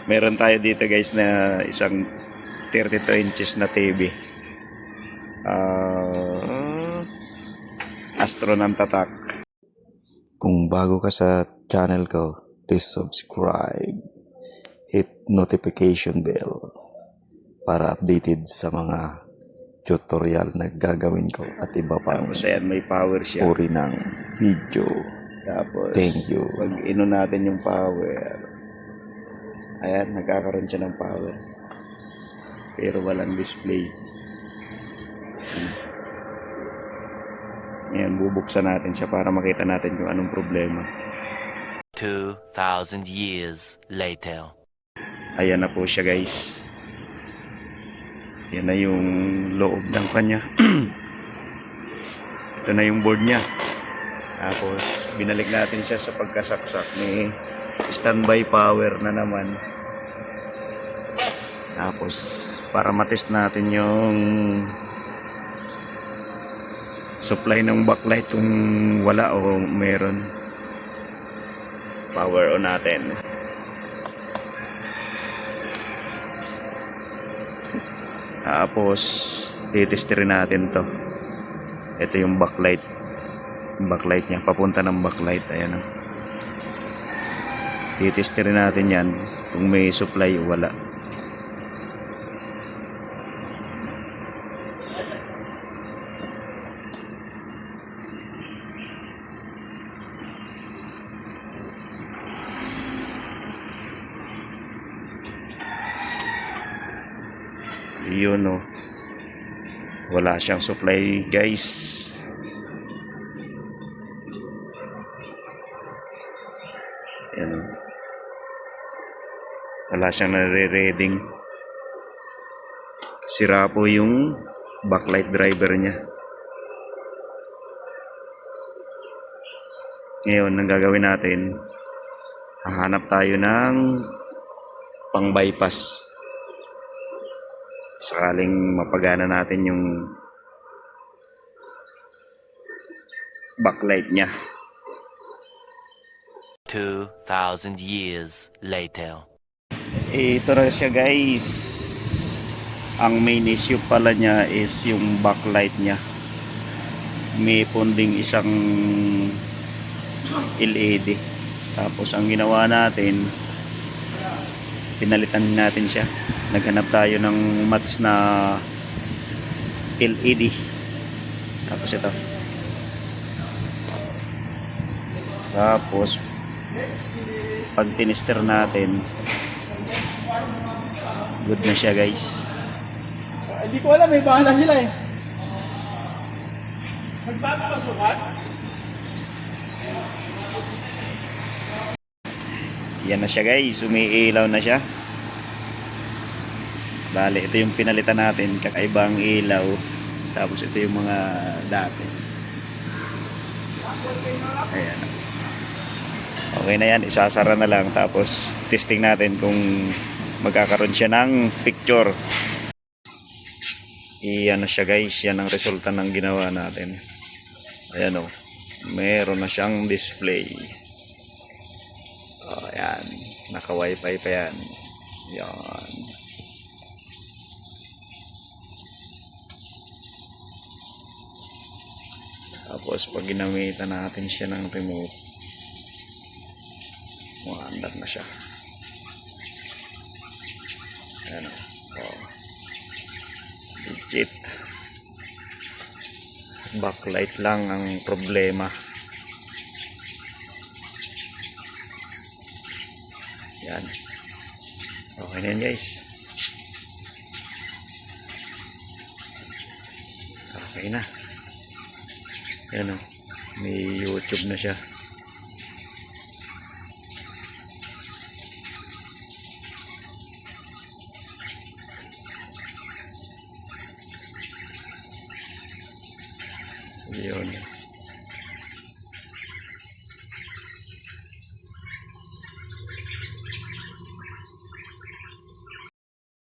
Meron tayo dito guys na isang 32 inches na TV. Astro ng tatak. Kung bago ka sa channel ko, please subscribe. Hit notification bell para updated sa mga tutorial na gagawin ko at iba pang ayan, may power siya. Uri ng video. Tapos, thank you. Pag ino natin yung power, ayan, nagkakaroon siya ng power. Pero walang display. Ayan, bubuksan natin siya para makita natin kung anong problema. 2,000 years later. Ayan na po siya guys. Yan na yung loob ng kanya. Ito na yung board niya. Tapos binalik natin siya sa pagkasaksak. May standby power na naman. Tapos para matest natin yung supply ng backlight kung wala o meron. Power on natin. Tapos titestirin natin to. Ito yung backlight. Backlight niya, papunta ng backlight. Ayan o. Titestirin natin yan kung may supply o wala. Yun o. Wala siyang supply guys. Yan o. Wala siyang nare-reading. Sira po yung backlight driver niya. Ngayon, ang gagawin natin, hahanap tayo ng pang bypass. Sakaling mapagana natin yung backlight niya. 2,000 years later. Ito na siya guys. Ang main issue pala niya is yung backlight niya. May punding isang LED. Tapos ang ginawa natin, pinalitan natin siya. Naghanap tayo ng match na LED. Tapos ito. Tapos pag tinister natin, good na siya guys. Hindi ko alam, may bahala sila eh. Magpapapasukan? Yan na siya guys, umiilaw na siya. Bale, ito yung pinalitan natin, kakaibang ilaw. Tapos ito yung mga dati. Ayan. Okay na yan, isasara na lang. Tapos testing natin kung magkakaroon siya ng picture. Iyan na siya guys, yan ang resulta ng ginawa natin. Ayan o, meron na siyang display. O, ayan, naka-wifi pa yan. Yan. Tapos pag ginamitan natin siya ng remote, maandar na siya. Ayan o. Legit. Backlight lang ang problema. Yan. Okay na yan guys. Okay na. Yan o. May YouTube na siya. Yun.